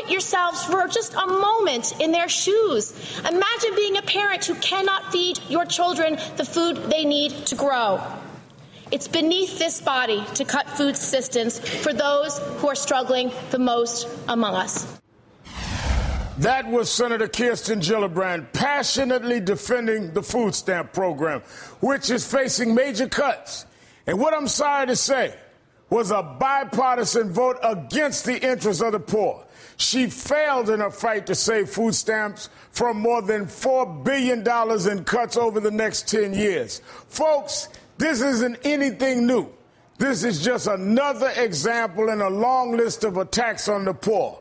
put yourselves for just a moment in their shoes. Imagine being a parent who cannot feed your children the food they need to grow. It's beneath this body to cut food assistance for those who are struggling the most among us. That was Senator Kirsten Gillibrand passionately defending the food stamp program, which is facing major cuts. And what I'm sorry to say was a bipartisan vote against the interests of the poor. She failed in her fight to save food stamps from more than $4 billion in cuts over the next 10 years. Folks, this isn't anything new. This is just another example in a long list of attacks on the poor.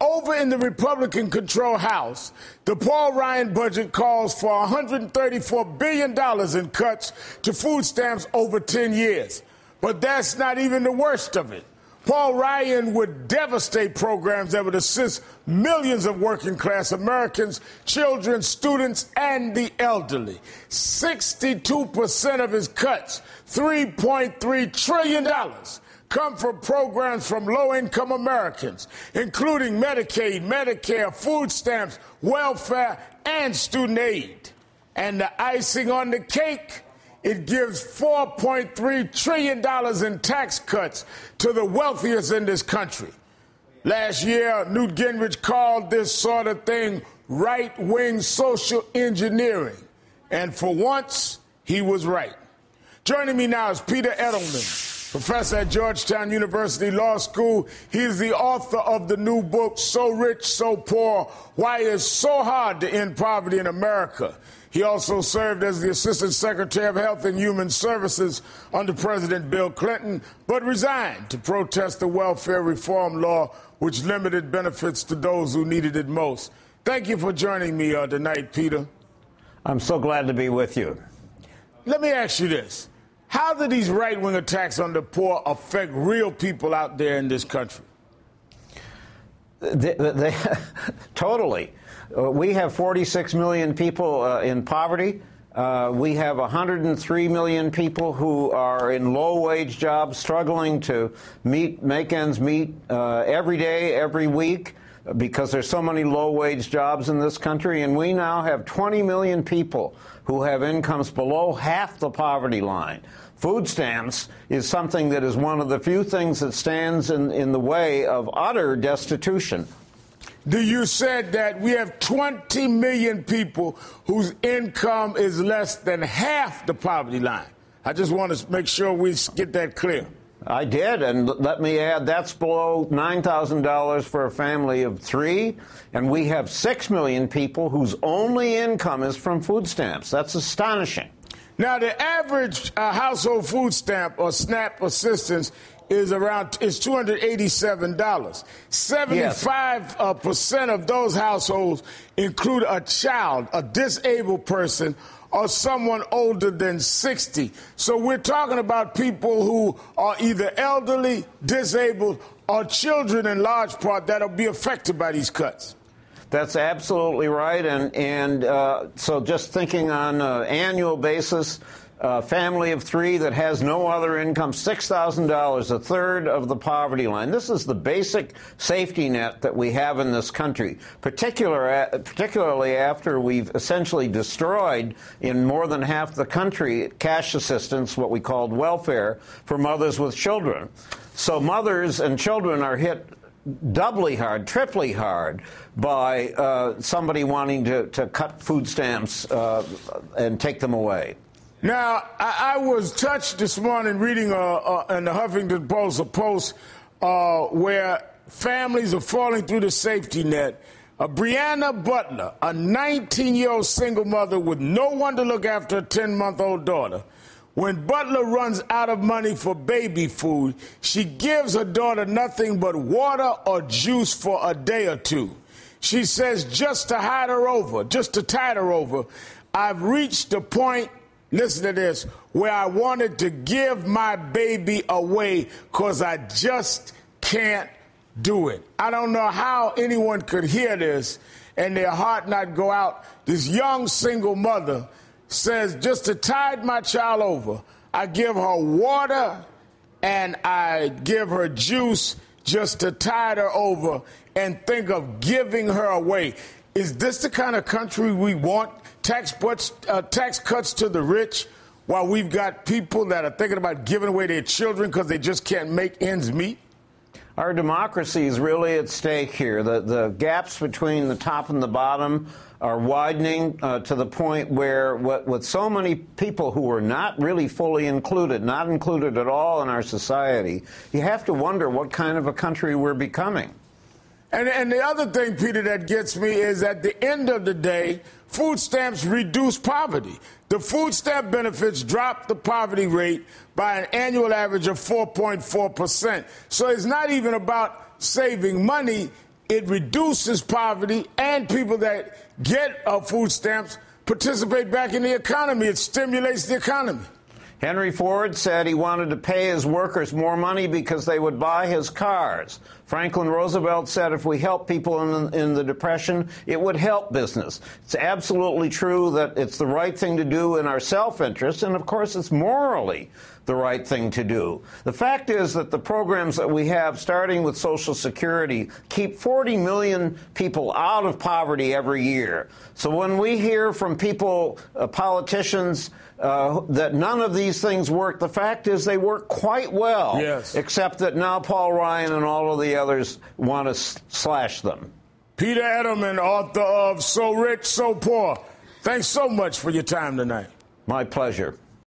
Over in the Republican-controlled House, the Paul Ryan budget calls for $134 billion in cuts to food stamps over 10 years. But that's not even the worst of it. Paul Ryan would devastate programs that would assist millions of working-class Americans, children, students, and the elderly. 62% of his cuts, $3.3 trillion, come from programs from low-income Americans, including Medicaid, Medicare, food stamps, welfare, and student aid. And the icing on the cake, it gives $4.3 trillion in tax cuts to the wealthiest in this country. Last year, Newt Gingrich called this sort of thing right-wing social engineering. And for once, he was right. Joining me now is Peter Edelman, professor at Georgetown University Law School. He is the author of the new book, So Rich, So Poor, Why It's So Hard to End Poverty in America. He also served as the Assistant Secretary of Health and Human Services under President Bill Clinton, but resigned to protest the welfare reform law, which limited benefits to those who needed it most. Thank you for joining me tonight, Peter. I'm so glad to be with you. Let me ask you this. How do these right-wing attacks on the poor affect real people out there in this country? Totally. We have 46 million people in poverty. We have 103 million people who are in low-wage jobs, struggling to make ends meet every day, every week, because there's so many low-wage jobs in this country. And we now have 20 million people who have incomes below half the poverty line. Food stamps is something that is one of the few things that stands in the way of utter destitution. You said that we have 20 million people whose income is less than half the poverty line. I just want to make sure we get that clear. I did, and let me add, that's below $9,000 for a family of three, and we have 6 million people whose only income is from food stamps. That's astonishing. Now, the average household food stamp or SNAP assistance is $287. 75% of those households include a child, a disabled person, or someone older than 60. So we're talking about people who are either elderly, disabled, or children in large part that will be affected by these cuts. That's absolutely right. And so just thinking on an annual basis, a family of three that has no other income, $6,000, a third of the poverty line. This is the basic safety net that we have in this country, particularly after we've essentially destroyed in more than half the country cash assistance, what we called welfare, for mothers with children. So mothers and children are hit doubly hard, triply hard by somebody wanting to cut food stamps and take them away. Now, I was touched this morning reading in the Huffington Post a post where families are falling through the safety net. Brianna Butler, a 19-year-old single mother with no one to look after a 10-month-old daughter. When Butler runs out of money for baby food, she gives her daughter nothing but water or juice for a day or two. She says just to tide her over, I've reached the point, listen to this, where I wanted to give my baby away because I just can't do it. I don't know how anyone could hear this and their heart not go out. This young single mother says just to tide my child over, I give her water and I give her juice just to tide her over and think of giving her away. Is this the kind of country we want? Tax cuts to the rich while we've got people that are thinking about giving away their children because they just can't make ends meet? Our democracy is really at stake here. The gaps between the top and the bottom are widening to the point where with so many people who are not really fully included, not included at all in our society, you have to wonder what kind of a country we're becoming. And the other thing, Peter, that gets me is at the end of the day, food stamps reduce poverty. The food stamp benefits drop the poverty rate by an annual average of 4.4%. So it's not even about saving money. It reduces poverty, and people that get food stamps participate back in the economy. It stimulates the economy. Henry Ford said he wanted to pay his workers more money because they would buy his cars. Franklin Roosevelt said if we help people in the Depression, it would help business. It's absolutely true that it's the right thing to do in our self-interest, and of course it's morally the right thing to do. The fact is that the programs that we have, starting with Social Security, keep 40 million people out of poverty every year. So when we hear from people, politicians, that none of these things work, the fact is they work quite well, yes, except that now Paul Ryan and all of the others want to slash them. Peter Edelman, author of So Rich, So Poor. Thanks so much for your time tonight. My pleasure.